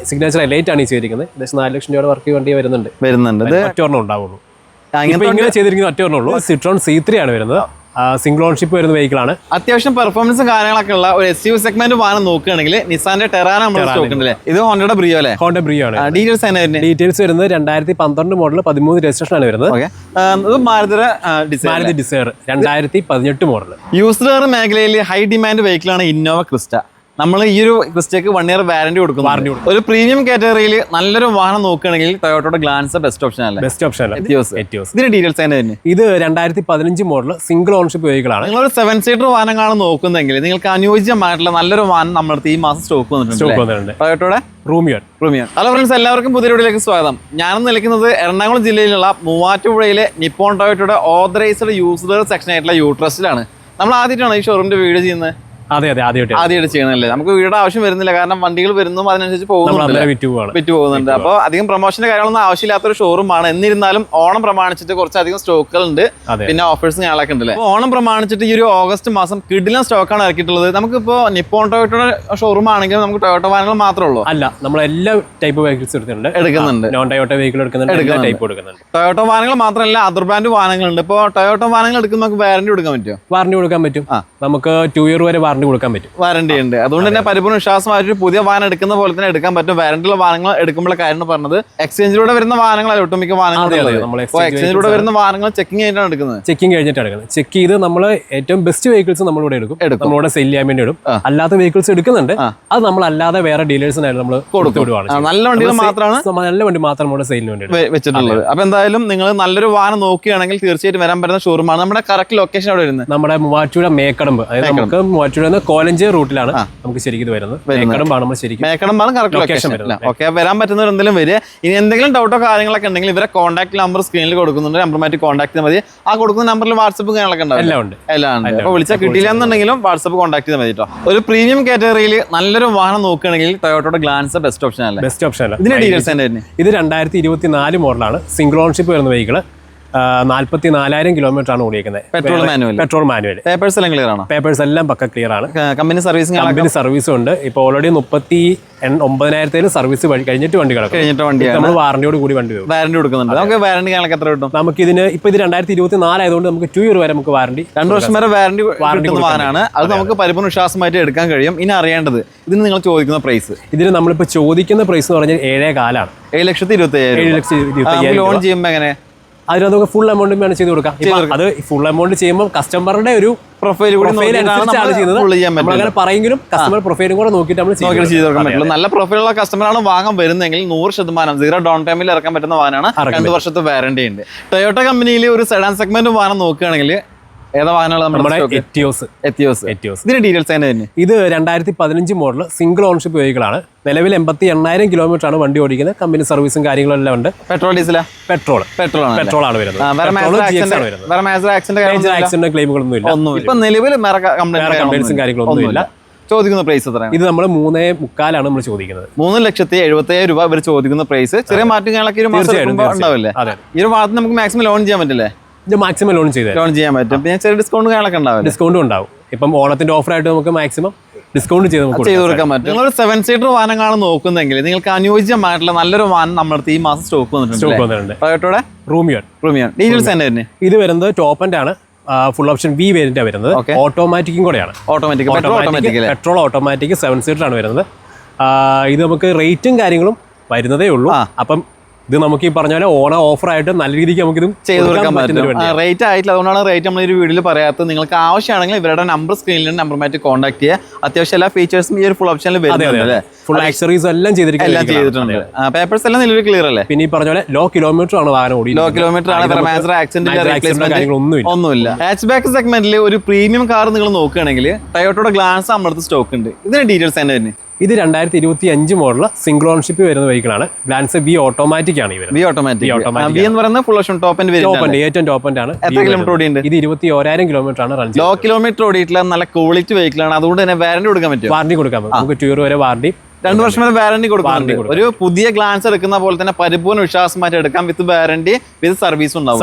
Signature elite ആണ് ഈ ചെയ്തിരിക്കുന്നത്. ഏകദേശം 4 ലക്ഷം രൂപയുടെ വർക്ക് വണ്ടി വരുന്നുണ്ട്. ഒറ്റൊരെണ്ണം ഉണ്ടാവുള്ളൂ. ഇങ്ങനെ ചെയ്തിരിക്കുന്ന ഒറ്റൊരെണ്ണം ഉള്ളൂ. സിട്രോൺ C3 ആണ് വരുന്നത്. സിംഗിൾ ഓൺഷിപ്പ് വരുന്ന വെഹിക്കിൾ ആണ്. അത്യാവശ്യം പെർഫോമൻസും കാര്യങ്ങളൊക്കെ ഉള്ള ഒരു SUV സെഗ്മെന്റ് വാഹനം നോക്കുകയാണെങ്കിൽ നിസാന്റെ ടെറാന നമ്മൾ സ്റ്റോക്ക് ഉണ്ട്. ഇത് ഹോണ്ടയുടെ ബ്രിയോ അല്ലേ? ഹോണ്ട ബ്രിയോ ആണ്. ഡീറ്റെയിൽസ് വരുന്നത് 2012 മോഡൽ 13 രജിസ്ട്രേഷൻ ആണ് വരുന്നത്. Maruti Dzire 2018 model. യൂസ്ഡ് മേഖലയിൽ ഹൈ ഡിമാൻഡ് വെഹിക്കിൾ ആണ് ഇന്നോവ ക്രിസ്റ്റ. നമ്മൾ ഈ ഒരു ക്രിസ്റ്റയ്ക്ക് 1 year വാറന്റി കൊടുക്കുന്നു. ഒരു പ്രീമിയം കാറ്റഗറിയിൽ നല്ലൊരു വാഹനം നോക്കുകയാണെങ്കിൽ ടൊയോട്ടയുടെ ഗ്ലാൻസ് ബെസ്റ്റ് ഓപ്ഷൻ അല്ലേ? ബെസ്റ്റ് ഓപ്ഷൻ അല്ല. ഇതിന്റെ ഡീറ്റെയിൽസ് തന്നെ. ഇത് 2015 മോഡൽ സിംഗിൾ ഓൺഷിപ്പ് വെഹിക്കിൾ ആണ്. നിങ്ങളൊരു 7 സീറ്റർ വാഹനങ്ങളാണ് നോക്കുന്നതെങ്കിൽ നിങ്ങൾക്ക് അനുയോജ്യമായിട്ടുള്ള നല്ലൊരു വാഹനം നമ്മുടെ ഈ മാസം സ്റ്റോക്ക് വന്നിട്ടുണ്ട്. ടൊയോട്ടയുടെ റൂമിയോൺ. ഹലോ ഫ്രണ്ട്സ്, എല്ലാവർക്കും പുതിയ വീഡിയോയിലേക്ക് സ്വാഗതം. ഞാനും നിൽക്കുന്നത് എറണാകുളം ജില്ലയിലുള്ള മൂവാറ്റുപുഴയിലെ നിപ്പോൺ ടൊയോട്ടയുടെ ഓതറൈസ്ഡ് യൂസ്ഡ് സെക്ഷൻ ആയിട്ടുള്ള യൂട്രസ്റ്റിലാണ്. നമ്മൾ ആദ്യമായിട്ടാണ് ഈ ഷോറൂമിന്റെ വീഡിയോ ചെയ്യുന്നത്. ആദ്യമായിട്ട് ചെയ്യണല്ലേ? നമുക്ക് വീടിന്റെ ആവശ്യം വരുന്നില്ല, കാരണം വണ്ടികൾ വരുന്നതും അതിനനുസരിച്ച് വിറ്റ് പോകുന്നുണ്ട്. അപ്പോൾ അധികം പ്രൊമോഷന്റെ കാര്യങ്ങളൊന്നും ആവശ്യമില്ലാത്തൊരു ഷോറൂമാണ്. എന്നിരുന്നാലും ഓണം പ്രമാണിച്ചിട്ട് കുറച്ചധികം സ്റ്റോക്കുകൾ ഉണ്ട്, പിന്നെ ഓഫേഴ്സ് ഞങ്ങളൊക്കെ ഉണ്ടല്ലേ. ഓണം പ്രമാണിച്ചിട്ട് ഈ ഒരു ഓഗസ്റ്റ് മാസം കിഡിലൻ സ്റ്റോക്കാണ് ഇറക്കിയിട്ടുള്ളത്. നമുക്കിപ്പോ നിപ്പോൺ ടൊയോട്ടയുടെ ഷോറൂം ആണെങ്കിൽ നമുക്ക് ടൊയോട്ട വാഹനങ്ങൾ മാത്രമേ ഉള്ളൂ. അല്ല, നമ്മൾ എല്ലാ ടൈപ്പ് വെഹിക്കിൾസ് എടുക്കുന്നുണ്ട്. നോൺ ടൊയോട്ട വെഹിക്കിൾ എടുക്കുന്നുണ്ട്. ടൊയോട്ട വാഹനങ്ങൾ മാത്രമല്ല, അതർ ബ്രാൻഡ് വാഹനങ്ങളുണ്ട്. ഇപ്പോൾ ടൊയോട്ട വാഹനങ്ങൾ എടുക്കുമ്പോൾ നമുക്ക് വാറന്റി കൊടുക്കാൻ പറ്റുമോ? വാറന്റി കൊടുക്കാൻ പറ്റും. നമുക്ക് 2 year വരെ വാറന്റി കൊടുക്കാൻ പറ്റും. വാറന്റി ഉണ്ട്. അതുകൊണ്ട് തന്നെ പരിപൂർണ്ണ വിശ്വാസമായിട്ട് പുതിയ വാഹനം എടുക്കുന്ന പോലെ തന്നെ എടുക്കാൻ പറ്റും. വാറന്റിയുള്ള വാഹനങ്ങൾ എടുക്കുമ്പോൾ കാര്യം പറഞ്ഞത് എക്സ്ചേഞ്ചിലൂടെ വരുന്ന വാഹനങ്ങളല്ല, ഒട്ടുമിക്ക വാഹനങ്ങൾ എക്സ്ചേഞ്ചിലൂടെ വരുന്ന വാഹനങ്ങൾ ചെക്കിംഗ് കഴിഞ്ഞിട്ടാണ് എടുക്കുന്നത്. ചെക്ക് ചെയ്ത് നമ്മൾ ഏറ്റവും ബെസ്റ്റ് വെഹിക്കിൾസ് നമ്മളിവിടെ എടുക്കും. നമ്മളിവിടെ സെയിൽ ചെയ്യാൻ വേണ്ടി ഇടും. അല്ലാത്ത വെഹിക്കിൾസ് എടുക്കുന്നുണ്ട്, അത് നമ്മൾ അല്ലാതെ വേറെ ഡീലേഴ്സിനായിട്ട് നമ്മൾ കൊടുത്തു വിടുവാണ്. നല്ല വണ്ടികൾ മാത്രമാണ്, നല്ല വണ്ടി മാത്രം നമ്മുടെ സെയിലിന് വേണ്ടി വെച്ചിട്ടുള്ളത്. അപ്പൊ എന്തായാലും നിങ്ങൾ നല്ലൊരു വാഹനം നോക്കുകയാണെങ്കിൽ തീർച്ചയായിട്ടും വരാൻ പറ്റുന്ന ഷോറൂമാണ്. നമ്മുടെ കറക്റ്റ് ലൊക്കേഷൻ അവിടെ വരുന്നത് നമ്മുടെ മൂവാറ്റുപുഴ മേക്കടമ്പ്. അതായത് നമുക്ക് മൂവാറ്റുപുഴ കോലഞ്ചേരി റൂട്ടിലാണ് നമുക്ക് ശരിക്കും ഇത് വരുന്നത്. മേക്കടമ്പാണ് കറക്റ്റ് ലൊക്കേഷൻ വരുന്നത്. ഓക്കെ, വരാൻ പറ്റുന്നവർ എന്തെങ്കിലും വരിക. ഇനി എന്തെങ്കിലും ഡൗട്ടോ കാര്യങ്ങളൊക്കെ ഉണ്ടെങ്കിൽ ഇവരെ കോൺടാക്ട് നമ്പർ സ്ക്രീനിൽ കൊടുക്കുന്നുണ്ട്. നമ്പറുമായിട്ട് കോൺടാക്ട് ചെയ്താൽ മതി. ആ കൊടുക്കുന്ന നമ്പറിൽ വാട്സപ്പ് കാര്യങ്ങളൊക്കെ ഉണ്ടാവും. എല്ലാം ഉണ്ട്. അപ്പോൾ വിളിച്ചാൽ കിട്ടിയില്ല എന്നുണ്ടെങ്കിലും വാട്സപ്പ് കോൺടാക്ട് ചെയ്താൽ മതി കേട്ടോ. ഒരു പ്രീമിയം കാറ്റഗറിയിൽ നല്ലൊരു വാഹനം നോക്കുകയാണെങ്കിൽ ടൊയോട്ടയുടെ ഗ്ലാൻസ് ബെസ്റ്റ് ഓപ്ഷൻ അല്ല? ബെസ്റ്റ് ഓപ്ഷൻ അല്ല. ഇതിന്റെ ഡീറ്റെയിൽസ് തന്നെ. ഇത് 2024 മോഡലാണ്. സിംഗിൾ ഓൺഷിപ്പ് വരുന്ന വെഹിക്കിൾ. 44,000 കിലോമീറ്റർ ആണ് ഓടിക്കുന്നത്. Petrol manual. പേപ്പേഴ്സ് എല്ലാം ക്ലിയർ ആണ്? പേപ്പേഴ്സ് എല്ലാം പക്ക ക്ലിയർ ആണ്. കമ്പനി സർവീസും ഉണ്ട്. ഇപ്പൊ ഓൾറെഡി 39,000 സർവീസ് കഴിഞ്ഞിട്ട് വണ്ടി നമ്മൾ വാറന്റിയോട് കൂടി വണ്ടി വാറന്റി കൊടുക്കുന്നുണ്ട്. നമുക്ക് വാറന്റി എത്ര കിട്ടും? നമുക്ക് ഇതിന് ഇപ്പൊ ഇത് 2024 ആയതുകൊണ്ട് നമുക്ക് 2 year വരെ നമുക്ക് വാറന്റി, 2 വർഷം വരെ വാറന്റി വാഹനമാണ്. അത് നമുക്ക് പരിപൂർണ്ണ വിശ്വാസമായിട്ട് എടുക്കാൻ കഴിയും. ഇനി അറിയേണ്ടത് ഇതിന് നിങ്ങൾ ചോദിക്കുന്ന പ്രൈസ്. ഇതിന് നമ്മളിപ്പോ ചോദിക്കുന്ന പ്രൈസ് എന്ന് പറഞ്ഞാൽ 7,400,000. 7,25,000. ലോൺ ചെയ്യുമ്പോൾ എങ്ങനെ? അതിന് നമുക്ക് ഫുൾ എമൗണ്ട് വേണം ചെയ്ത് കൊടുക്കാം. അത് ഫുൾ എമൗണ്ട് ചെയ്യുമ്പോൾ കസ്റ്റമറുടെ ഒരു പ്രൊഫൈൽ പറയുമെങ്കിലും കസ്റ്റമർ പ്രൊഫൈലും കൂടെ നോക്കിയിട്ട് നമ്മൾ ചെയ്ത് കൊടുക്കാൻ പറ്റുള്ളൂ. നല്ല പ്രൊഫൈലുള്ള കസ്റ്റമറാണ് വാങ്ങാൻ വരുന്നെങ്കിൽ 100% 0 ഡൗൺ പേയ്മെന്റിൽ ഇറക്കാൻ പറ്റുന്ന വാഹനമാണ്. 2 വർഷത്തെ വാറന്റി ഉണ്ട്. ടൊയോട്ട കമ്പനിയിൽ ഒരു സെഡാൻ സെഗ്മെന്റ് വാഹനം നോക്കുകയാണെങ്കിൽ ഏതാ വാഹനങ്ങൾ? നമ്മുടെ എത്തിയോസ്. ഇതിന്റെ ഡീറ്റെയിൽസ് തന്നെ. ഇത് 2015 മോഡൽ സിംഗിൾ ഓൺഷിപ്പ് വെഹിക്കിൾ ആണ്. നിലവിൽ 88,000 കിലോമീറ്റർ ആണ് വണ്ടി ഓടിക്കുന്നത്. കമ്പനി സർവീസും കാര്യങ്ങളും എല്ലാം ഉണ്ട്. പെട്രോൾ ഡീസലാ? പെട്രോൾ ആണ് വരുന്നത്. ആക്സിഡന്റ് ക്ലെയിമുകളൊന്നും ഇല്ല. ഇപ്പൊ നിലവിൽ കംപ്ലൈന്റ്സും കാര്യങ്ങളൊന്നും ഇല്ല. ചോദിക്കുന്ന പ്രൈസ് എത്രയാണ്? ഇത് നമ്മൾ 3,45,000 ആണ് നമ്മൾ ചോദിക്കുന്നത്. 3,70,000 രൂപ ഇവർ ചോദിക്കുന്ന പ്രൈസ്. ചെറിയ മാറ്റങ്ങളൊക്കെ ഉണ്ടാവില്ലേ? ഈ ഒരു ഭാഗത്ത് നമുക്ക് മാക്സിമം ലോൺ ചെയ്യാൻ പറ്റില്ലേ? ഇത് മാക്സിമം ലോൺ ചെയ്യാൻ പറ്റും. പിന്നെ ചെറിയ ഡിസ്കൗണ്ട് കാര്യങ്ങളൊക്കെ ഉണ്ടാവും. ഡിസ്കൗണ്ടും ഉണ്ടാവും. ഇപ്പം ഓണത്തിന്റെ ഓഫർ ആയിട്ട് നമുക്ക് മാക്സിമം ഡിസ്കൗണ്ട് ചെയ്ത് കൊടുക്കാൻ പറ്റും. നിങ്ങളൊരു 7 സീറ്റർ വാഹനങ്ങളാണ് നോക്കുന്നതെങ്കിൽ നിങ്ങൾക്ക് അനുയോജ്യമായിട്ടുള്ള നല്ലൊരു വാഹനം നമ്മുടെ ഈ മാസം സ്റ്റോക്ക് വന്നിട്ടുണ്ട്. ടൊയോട്ടയുടെ റൂമിയോൺ. ഡീറ്റെയിൽസ് തന്നെ. ഇത് വരുന്നത് ടോപ്പ് എൻഡ് ആണ്. ഫുൾ ഓപ്ഷൻ വി വേരിയന്റ് വരുന്നത്. ഓട്ടോമാറ്റിക്കും കൂടെയാണ്. പെട്രോൾ ഓട്ടോമാറ്റിക് 7 സീറ്റർ ആണ് വരുന്നത്. ഇത് നമുക്ക് റേറ്റും കാര്യങ്ങളും വരുന്നതേ ഉള്ളൂ. അപ്പം ഇത് നമുക്ക് ഈ പറഞ്ഞ പോലെ ഓണ ഓഫർ ആയിട്ട് നല്ല രീതിക്ക് നമുക്ക് ഇതും ചെയ്ത് കൊടുക്കാൻ പറ്റും. റേറ്റ് ആയിട്ടില്ല, അതുകൊണ്ടാണ് റേറ്റ് നമ്മൾ ഒരു വീഡിയോയിൽ പറയാത്തത്. നിങ്ങൾക്ക് ആവശ്യമാണെങ്കിൽ ഇവരുടെ നമ്പർ സ്ക്രീനിൽ നമ്പറുമായിട്ട് കോൺടാക്ട് ചെയ്യുക. അത്യാവശ്യം എല്ലാ ഫീച്ചേഴ്സും ഈ ഒരു ഫുൾ ഓപ്ഷനിൽ വരുന്നുണ്ട്. ഫുൾ ആക്സറീസ് എല്ലാം ചെയ്തിട്ടുണ്ട്. പേപ്പേഴ്സ് എല്ലാം നിലവിൽ ക്ലിയർ അല്ലേ? പിന്നെ ഈ പറഞ്ഞ പോലെ ലോ കിലോമീറ്റർ ആണ് വാഹനം ഓടി. ലോ കിലോമീറ്റർ ആണ്. ഒന്നുമില്ല. ഹാച്ച് ബാക്ക് സെഗ്മെന്റിൽ ഒരു പ്രീമിയം കാർ നിങ്ങൾ നോക്കുകയാണെങ്കിൽ ടൊയോട്ടയുടെ ഗ്ലാൻസ് നമ്മുടെ സ്റ്റോക്ക് ഉണ്ട്. ഇതിന്റെ ഡീറ്റെയിൽസ് തന്നെ. ഇത് 2025 മോഡൽ സിംഗിൾ ഓൺഷിപ്പ് വരുന്ന വെഹിക്കിൾ ആണ്. ഗ്ലാൻസ് വി ഓട്ടോമാറ്റിക് ആണ്. ഏറ്റവും ടോപ്പ് എൻഡ് ആണ്. എത്ര കിലോമീറ്റർ ഓടിയുണ്ട്? ഇത് 21,000 കിലോമീറ്റർ ആണ് റൺ. ലോ കിലോമീറ്റർ ഓടിയിട്ടുള്ള നല്ല ക്വാളിറ്റി വെഹിക്കിൾ ആണ്. അതുകൊണ്ട് തന്നെ വാറന്റി കൊടുക്കാൻ പറ്റും. വാറന്റി കൊടുക്കാൻ പറ്റും. നമുക്ക് 2 year വരെ വാറന്റി, 2 വർഷം വരെ വാറന്റി കൊടുക്കും. ഒരു പുതിയ ഗ്ലാൻസ് എടുക്കുന്ന പോലെ തന്നെ പരിപൂർണ്ണ വിശ്വാസമായിട്ട് എടുക്കാം. വിത്ത് വാറന്റി, വിത്ത് സർവീസ് ഉണ്ടാവും.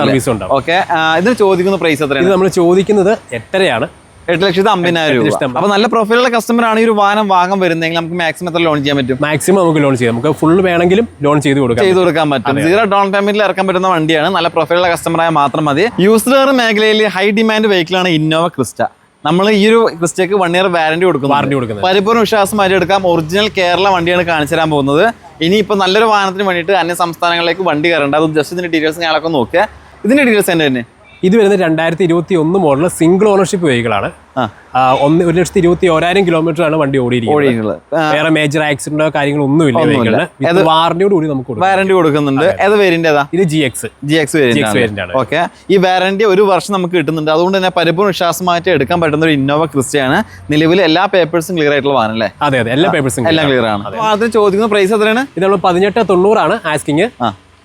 ഓക്കെ, ഇതിന് ചോദിക്കുന്ന പ്രൈസ് എത്രയാണ്? ഇത് നമ്മൾ ചോദിക്കുന്നത് 8,500,000. 8,50,000 രൂപ. അപ്പൊ നല്ല പ്രൊഫൈലുള്ള കസ്റ്റമർ ആണ് ഈ ഒരു വാഹനം വാങ്ങാൻ വരുന്നതെങ്കിൽ നമുക്ക് മാക്സിമം എത്ര ലോൺ ചെയ്യാൻ പറ്റും? മാക്സിമം നമുക്ക് ലോൺ ചെയ്യാം. നമുക്ക് ഫുൾ വേണമെങ്കിലും ലോൺ ചെയ്ത് കൊടുക്കാൻ പറ്റും. 0 ഡൗൺ പേയ്മെന്റിൽ ഇറക്കാൻ പറ്റുന്ന വണ്ടിയാണ്. നല്ല പ്രൊഫൈലുള്ള കസ്റ്റമറായ മാത്രം മതി. യൂസ്ഡ് കാർ മേഖലയിൽ ഹൈ ഡിമാൻഡ് വെഹിക്കിളാണ് ഇന്നോവ ക്രിസ്റ്റ. നമ്മൾ ഈ ഒരു ക്രിസ്റ്റയ്ക്ക് 1 year വാറന്റി കൊടുക്കുന്നു. പരിപൂർണ്ണ വിശ്വാസമായിട്ട് എടുക്കാം. ഒറിജിനൽ കേരള വണ്ടിയാണ് കാണിച്ചു തരാൻ പോകുന്നത്. ഇനിയിപ്പോൾ നല്ലൊരു വാഹനത്തിന് വേണ്ടിയിട്ട് അന്യ സംസ്ഥാനങ്ങളിലേക്ക് വണ്ടി കയറേണ്ട. അത് ജസ്റ്റ് ഇതിന്റെ ഡീറ്റെയിൽസ് ഞങ്ങളൊക്കെ നോക്കുക. ഇതിന്റെ ഡീറ്റെയിൽസ് തന്നെ ഇത് വരുന്നത് 2021 മോഡൽ സിംഗിൾ ഓണർഷിപ്പ് വെഹിക്കിളാണ്. 1,21,000 കിലോമീറ്റർ ആണ് വണ്ടി ഓടിയിരിക്കുന്നത്. വേറെ മേജർ ആക്സിഡന്റോ കാര്യങ്ങളോ ഒന്നുമില്ല. വാറന്റിയോട് കൂടി നമുക്ക് വാറന്റി കൊടുക്കുന്നുണ്ട്. ഏത് വേരിയന്റ്? ഇത് GX വേരിയന്റ് ആണ്. ഓക്കെ, ഈ വാറന്റി 1 വർഷം നമുക്ക് കിട്ടുന്നുണ്ട്. അതുകൊണ്ട് തന്നെ പരിപൂർണ്ണ വിശ്വാസമായിട്ട് എടുക്കാൻ പറ്റുന്ന ഒരു ഇന്നോവ ക്രിസ്റ്റയാണ്. നിലവിൽ എല്ലാ പേപ്പേഴ്സും ക്ലിയർ ആയിട്ടുള്ള വാഹനം അല്ലേ? അതെ, എല്ലാ പേപ്പേഴ്സും എല്ലാം ക്ലിയർ ആണ്. അതിന് ചോദിക്കുന്ന പ്രൈസ് എത്രയാണ്? ഇത് നമ്മൾ 18,90 ആണ് ആസ്കിങ്.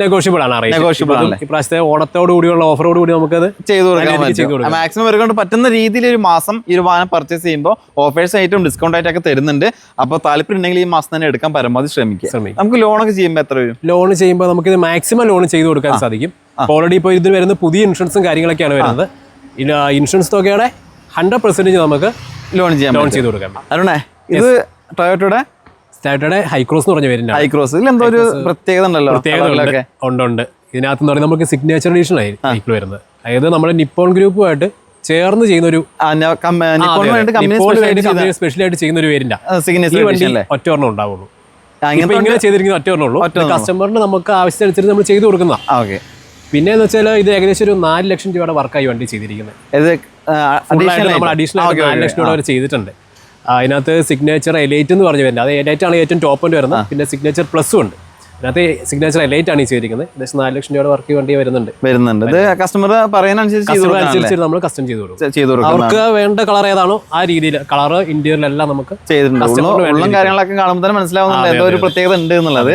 നെഗോഷ്യബിൾ ആണ്. ഇപ്രാവശ്യത്തെ ഓണത്തോട് കൂടിയുള്ള ഓഫറോട് കൂടി നമുക്കത് ചെയ്തു കൊടുക്കാം. മാക്സിമം ഇവരെ പറ്റുന്ന രീതിയിൽ ഒരു മാസം ഈ ഒരു വാഹനം പർച്ചേസ് ചെയ്യുമ്പോൾ ഓഫേഴ്സ് ആയിട്ടും ഡിസ്കൗണ്ട് ആയിട്ടൊക്കെ തരുന്നുണ്ട്. അപ്പോൾ താല്പര്യം ഉണ്ടെങ്കിൽ ഈ മാസം തന്നെ എടുക്കാൻ പരമാവധി ശ്രമിക്കുക. നമുക്ക് ലോണൊക്കെ ചെയ്യുമ്പോൾ എത്ര വരും? ലോൺ ചെയ്യുമ്പോൾ നമുക്ക് ഇത് മാക്സിമം ലോൺ ചെയ്ത് കൊടുക്കാൻ സാധിക്കും. ഓൾറെഡി ഇപ്പോൾ ഇതിൽ വരുന്ന പുതിയ ഇൻഷുറൻസും കാര്യങ്ങളൊക്കെയാണ് വരുന്നത്. ഇൻഷുറൻസ് തുകയുടെ 100% നമുക്ക് ലോൺ ചെയ്ത് കൊടുക്കാം. അരുണേ, ഇത് ടൊയോട്ടയുടെ ഹൈക്രോസ് എന്ന് പറഞ്ഞ പേരിന്റെ ഹൈക്രോസ്. ഇതിൽ എന്തോ ഒരു പ്രത്യേകത ഉണ്ടല്ലോ? ഉണ്ട്. ഇതിനകത്ത് പറയുന്നത് നമുക്ക് സിഗ്നേച്ചർ എഡിഷൻ ആയി സൈക്കിൾ വരുന്നത്. അതായത് നമ്മുടെ നിപ്പോൺ ഗ്രൂപ്പുമായിട്ട് ചേർന്ന് ചെയ്യുന്ന ഒരു സ്പെഷ്യലായിട്ട് ചെയ്യുന്ന ഒരു വേരിയന്റ്. ഒറ്റ ഒരെണ്ണം ഉണ്ടാവുള്ളൂ. ഇങ്ങനെ ചെയ്തിരിക്കുന്ന ഒറ്റ ഒരെണ്ണം ഉള്ളൂ. കസ്റ്റമറിന് നമുക്ക് ആവശ്യമനുസരിച്ച് നമ്മൾ ചെയ്തു കൊടുക്കുന്ന. പിന്നെ എന്ന് വെച്ചാൽ ഇത് ഏകദേശം ഒരു 4 ലക്ഷം രൂപയുടെ വർക്കായി വണ്ടി ചെയ്തിരിക്കുന്നത്. നമ്മൾ അഡീഷണൽ 4 ലക്ഷം രൂപ വരെ ചെയ്തിട്ടുണ്ട്. അതിനകത്ത് സിഗ്നേച്ചർ എലൈറ്റ് എന്ന് പറഞ്ഞു വരുന്നത്. അത് എലൈറ്റ് ആണ് ഏറ്റവും ടോപ്പ് ആയിട്ട് വരുന്നത്. പിന്നെ സിഗ്നേച്ചർ പ്ലസും ഉണ്ട്. അതിനകത്ത് സിഗ്നേച്ചർ എലൈറ്റ് ആണ് ഈ ചെയ്തിരിക്കുന്നത്. ഏകദേശം 4 ലക്ഷം രൂപയുടെ വർക്ക് വണ്ടി വരുന്നുണ്ട്. ഇത് കസ്റ്റമർ പറയുന്നതനുസരിച്ച് നമ്മൾ കസ്റ്റം ചെയ്ത് കൊടുക്കും. അവർക്ക് വേണ്ട കളർ ഏതാണോ ആ രീതിയിൽ കളർ ഇന്റീരിയറിലെല്ലാം നമുക്ക് ചെയ്തിട്ടുണ്ട്. കാര്യങ്ങളൊക്കെ കാണുമ്പോൾ തന്നെ മനസ്സിലാവുന്നുണ്ട് എന്തോ ഒരു പ്രത്യേകത ഉണ്ട് എന്നുള്ളത്.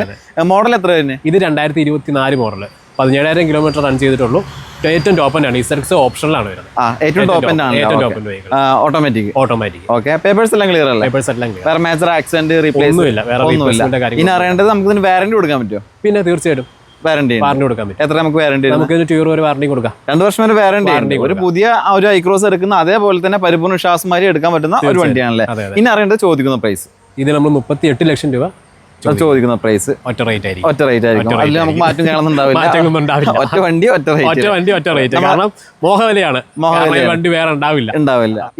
മോഡൽ എത്ര തന്നെ? ഇത് 2024 മോഡല്. 17,000 കിലോമീറ്റർ റൺ ചെയ്തിട്ടുള്ളൂ. ഏറ്റവും ടോപ്പ് ആണ്. ഇസെക്സ് ഓപ്ഷനിലാണ് വരുന്നത്. ഏറ്റവും ടോപ്പ് ഓട്ടോമാറ്റിക്. ഓക്കെ, പേപ്പേഴ്സ് എല്ലാം ക്ലിയർ അല്ലേ? വേറെ മേജർ ആക്സിഡന്റ് റീപ്ലേസ് ഒന്നുമില്ല. ഇനി അറിയേണ്ടത് നമുക്ക് ഇതിന് വാറന്റി കൊടുക്കാൻ പറ്റുമോ? പിന്നെ തീർച്ചയായിട്ടും വാറന്റി കൊടുക്കാൻ പറ്റും. എത്ര നമുക്ക് വാറന്റി? നമുക്ക് 2 year വരെ വാറന്റി കൊടുക്കാം. 2 വർഷം വരെ വാറന്റി. ഒരു പുതിയ ഒരു ഹൈക്രോസ് എടുക്കുന്ന അതേപോലെ തന്നെ പരിപൂർണ്ണ വിശ്വാസമാരി എടുക്കാൻ പറ്റുന്ന ഒരു വണ്ടിയാണല്ലേ? ഇനി അറിയേണ്ടത് ചോദിക്കുന്ന പ്രൈസ്. ഇത് നമ്മൾ 38 ലക്ഷം രൂപ ചോദിക്കുന്ന പ്രൈസ്. ഒറ്റ റേറ്റ് ആയിരിക്കും. അതിൽ നമുക്ക് മാറ്റം കാണുന്നുണ്ടാവില്ല. ഒറ്റ വണ്ടി ഒറ്റ റേറ്റ്. കാരണം മോഹവിലയാണ്. വണ്ടി വേറെ ഉണ്ടാവില്ല.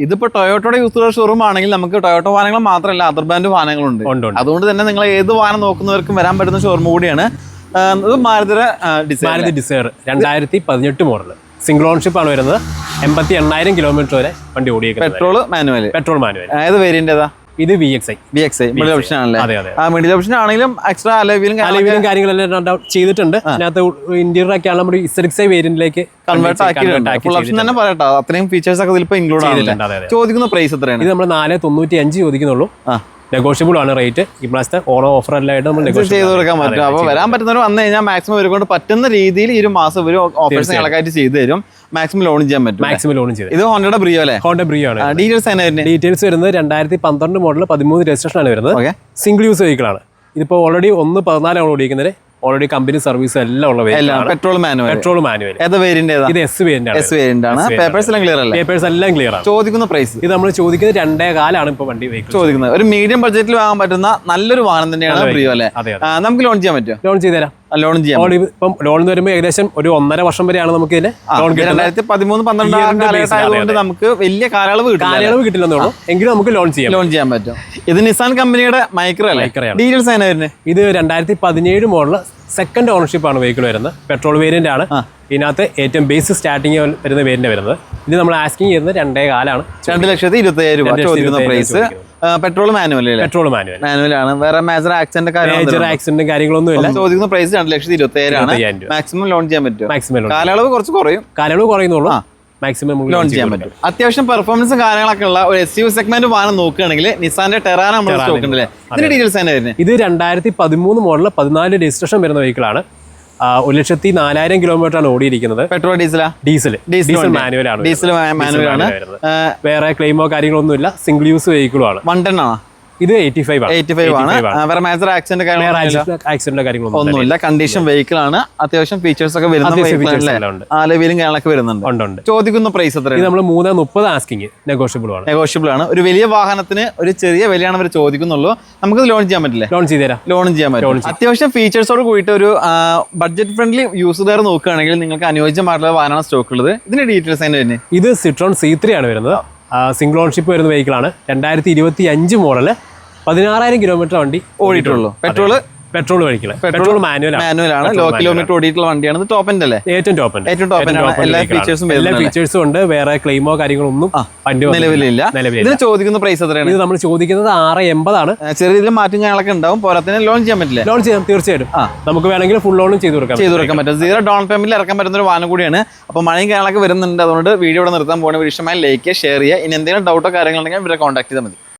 ഇതിപ്പോ ടൊയോട്ടയുടെ യൂസ്ഡ് ഷോറൂം ആണെങ്കിൽ നമുക്ക് ടൊയോട്ടോ വാഹനങ്ങൾ മാത്രമല്ല അതർ ബ്രാൻഡ് വാഹനങ്ങളുണ്ട്. അതുകൊണ്ട് തന്നെ നിങ്ങൾ ഏത് വാഹനം നോക്കുന്നവർക്കും വരാൻ പറ്റുന്ന ഷോറൂം കൂടിയാണ്. Maruti Dzire 2018 model single ownership ആണ് വരുന്നത്. 88,000 കിലോമീറ്റർ വരെ വണ്ടി ഓടിയേക്കുന്നത്. Petrol manual. ഏത് വേരിയന്റ് ഏതാ? ഇത് VXI മിഡിൽ ഓപ്ഷൻ ആണല്ലേ? മിഡിൽ ഓപ്ഷൻ ആണെങ്കിലും എക്സ്ട്രാ അലോയിലും കാര്യങ്ങളെല്ലാം ചെയ്തിട്ടുണ്ട്. അതിനകത്ത് ഇന്റീരിയർ ഒക്കെ ആണ് നമ്മുടെ ഇസെക്സ് വേരിയന്റിലേക്ക് കൺവേർട്ട് ആക്കിയിട്ടുണ്ട്. ഫുൾ ഓപ്ഷൻ തന്നെ പറയട്ടോ. അത്രയും ഫീച്ചേഴ്സ് ഒക്കെ ഇതിൽ ഇൻക്ലൂഡ് ആയിട്ടുണ്ട്. ചോദിക്കുന്ന പ്രൈസ് എത്രയാണ്? ഇത് നമ്മൾ 495 ചോദിക്കുന്നുള്ളൂ. നെഗോഷ്യബിൾ ആണ് റേറ്റ്. ഈ പ്രാവശ്യത്തെ ഓണം ഓഫർ എല്ലായിട്ട് നമ്മൾ ചെയ്ത് കൊടുക്കാൻ പറ്റും. അപ്പോൾ വരാൻ പറ്റുന്നവർ വന്നു കഴിഞ്ഞാൽ മാക്സിമം ഇവരെ കൊണ്ട് പറ്റുന്ന രീതിയിൽ ഈ ഒരു മാസം ഒരു ഓഫേഴ്സ് ഞങ്ങളൊക്കെ ചെയ്തു തരും. മാക്സിമം ലോൺ ചെയ്യാൻ പറ്റും. ഇത് ഹോണ്ടയുടെ ബ്രിയോ അല്ലേ? ഹോണ്ട ബ്രിയോ ആണ്. ഡീറ്റെയിൽസ് വരുന്നത് 2012 മോഡൽ 13 രജിസ്ട്രേഷൻ ആണ് വരുന്നത്. സിംഗിൾ യൂസ് വെഹിക്കിൾ ആണ്. ഇതിപ്പോൾ ഓൾറെഡി 1.14 ആണ് ഓടിക്കുന്നത്. ഓൾറെഡി കമ്പനി സർവീസ് എല്ലാം ഉള്ള പെട്രോൾ മാനുവൽ. ഇത് S വേരിയന്റ് ആണ്. പേപ്പേഴ്സ് എല്ലാം ക്ലിയർ അല്ലേ? പേപ്പേഴ്സ് എല്ലാം ക്ലിയർ ആണ്. ചോദിക്കുന്ന പ്രൈസ് ഇത് നമ്മൾ ചോദിക്കുന്നത് 2.4 ഇപ്പോൾ വണ്ടി ചോദിക്കുന്നത്. ഒരു മീഡിയം ബഡ്ജറ്റിൽ വാങ്ങാൻ പറ്റുന്ന നല്ലൊരു വാഹനം തന്നെയാണ് ബ്രിയോ അല്ലേ? നമുക്ക് ലോൺ ചെയ്യാൻ പറ്റുമോ? ലോൺ ചെയ്തുതരാം. ലോൺ ചെയ്യാം. ഇപ്പം ലോൺ വരുമ്പോൾ ഏകദേശം ഒരു 1.5 വർഷം വരെയാണ് നമുക്ക് ഇതിന് ലോൺ 2013-12 ആയതുകൊണ്ട് നമുക്ക് വലിയ കാലയളവ് കിട്ടില്ലെന്നുള്ളൂ. എങ്കിലും നമുക്ക് ലോൺ ചെയ്യാൻ പറ്റും. ഇത് നിസാൻ കമ്പനിയുടെ മൈക്രോ അല്ലേ? ഡീറ്റെയിൽസ് ആണ്. ഇത് 2017 മോഡൽ സെക്കൻഡ് ഓണർഷിപ്പ് ആണ് വെഹിക്കിൾ വരുന്നത്. പെട്രോൾ വേരിയന്റ് ആണ്. ഇതിനകത്ത് ഏറ്റവും ബേസ് സ്റ്റാർട്ടിങ് വരുന്ന വേരിയന്റ് വരുന്നത്. ഇത് നമ്മൾ ആസ്കിങ് ചെയ്യുന്നത് 2.4 ആണ്. 2,20,000 രൂപ ചോദിക്കുന്ന പ്രൈസ്. പെട്രോൾ മാനുവൽ ആണ്. വേറെ മേജർ ആക്സിഡന്റ് കാര്യങ്ങളൊന്നും ഇല്ല. ചോദിക്കുന്ന പ്രൈസ് 2,20,000 ആണ്. മാക്സിമം ലോൺ ചെയ്യാൻ പറ്റും. കാലയളവ് കുറച്ച് കുറയുന്നുള്ളൂ. മാക്സിമം ലോൺ ചെയ്യാൻ പറ്റും. അത്യാവശ്യം പെർഫോമൻസ് കാര്യങ്ങളൊക്കെ ഉള്ള ഒരു SUV സെഗ്മെന്റ് വാഹനം നോക്കുകയാണെങ്കിൽ നിസാന്റെ ടെറാന നമ്മൾ സ്റ്റോക്ക് ഉണ്ടല്ലേ? ഇതിന്റെ ഡീറ്റെയിൽസ് തന്നെ വരുന്നത്. ഇത് 2013 മോഡൽ 14 രജിസ്ട്രേഷൻ വരുന്ന വെഹിക്കിൾ ആണ്. 1,04,000 കിലോമീറ്റർ ആണ് ഓടിയിരിക്കുന്നത്. പെട്രോൾ ഡീസൽ മാനുവൽ ആണ്. വേറെ വേറെ ക്ലെയിമോ കാര്യങ്ങളൊന്നും ഇല്ല. സിംഗിൾ യൂസ് വെഹിക്കിളും ആണ്. 110 ആണ്. ഇത് 85 ആണ്. 85 ആണ്. വേറെ മേജർ ആക്സിഡന്റ് ആക്സിഡന്റ് കാര്യങ്ങളൊന്നും ഒന്നുമില്ല. കണ്ടീഷൻ വെഹിക്കിൾ ആണ്. അത്യാവശ്യം ഫീച്ചേഴ്സ് ഒക്കെ വരുന്ന ആലവിലും കാര്യങ്ങളൊക്കെ വരുന്നുണ്ട്. ചോദിക്കുന്ന പ്രൈസ് എത്ര? ഇത് നമ്മൾ 330 ആസ്കിങ്, നെഗോഷ്യബിൾ ആണ്. നെഗോഷ്യബിൾ ആണ്. ഒരു വലിയ വാഹനത്തിന് ഒരു ചെറിയ വിലയാണ് അവർ ചോദിക്കുന്നുള്ളൂ. നമുക്ക് ലോൺ ചെയ്യാൻ പറ്റില്ലേ? ലോൺ ചെയ്തുതരാം. ലോൺ ചെയ്യാൻ പറ്റും. അത്യാവശ്യം ഫീച്ചേഴ്സോട് കൂടിയിട്ട് ഒരു ബഡ്ജറ്റ് ഫ്രണ്ട്ലി യൂസർ നോക്കുകയാണെങ്കിൽ നിങ്ങൾക്ക് അനുയോജ്യമായിട്ടുള്ള വാഹനമാണ് സ്റ്റോക്ക് ഉള്ളത്. ഇതിന്റെ ഡീറ്റെയിൽസ് അതിന്റെ തന്നെ. ഇത് സിട്രോൺ C3 ആണ് വരുന്നത്. സിംഗിൾ ഓൺഷിപ്പ് വരുന്ന വെഹിക്കിളാണ്. 2025 മോഡല്. 16,000 കിലോമീറ്റർ വണ്ടി ഓടിയിട്ടുള്ളൂ. പെട്രോൾ വെഹിക്കിൾ, പെട്രോൾ മാനുവൽ ആണ്. ലോ കിലോമീറ്റർ ഓടിയിട്ടുള്ള വണ്ടിയാണ്. ടോപ്പ് എൻഡ് അല്ലേ? ഏറ്റവും ടോപ്പ് എൻഡ്. എല്ലാ ഫീച്ചേഴ്സും ഉണ്ട്. വേറെ ക്ലെയിമോ കാര്യങ്ങളൊന്നും നിലവിലില്ല. ഇതിന് ചോദിക്കുന്ന പ്രൈസ് എത്രയാണ്? ഇത് നമ്മൾ ചോദിക്കുന്നത് 680 ആണ്. ചെറിയ രീതിയിൽ മാറ്റം കാര്യങ്ങളൊക്കെ ഉണ്ടാവും. പോരാത്തിന് ലോൺ ചെയ്യാൻ പറ്റില്ല? ലോൺ ചെയ്യാം, തീർച്ചയായിട്ടും. നമുക്ക് വേണമെങ്കിൽ ഫുൾ ലോണും ചെയ്ത് കൊടുക്കാൻ പറ്റും. 0 ഡൗൺ പേയ്മെന്റിൽ ഇറക്കാൻ പറ്റുന്ന ഒരു വാഹനം കൂടിയാണ്. അപ്പോൾ മഴയും കാര്യങ്ങളൊക്കെ വരുന്നുണ്ട്. അതുകൊണ്ട് വീഡിയോ ഇവിടെ നിർത്താൻ പോകുന്ന വിഷയമായി ലൈക്ക്, ഷെയർ ചെയ്യുക. ഇനി എന്തെങ്കിലും ഡൗട്ടോ കാര്യങ്ങളുണ്ടെങ്കിൽ ഇവരെ കോൺടാക്ട് ചെയ്താൽ മതി.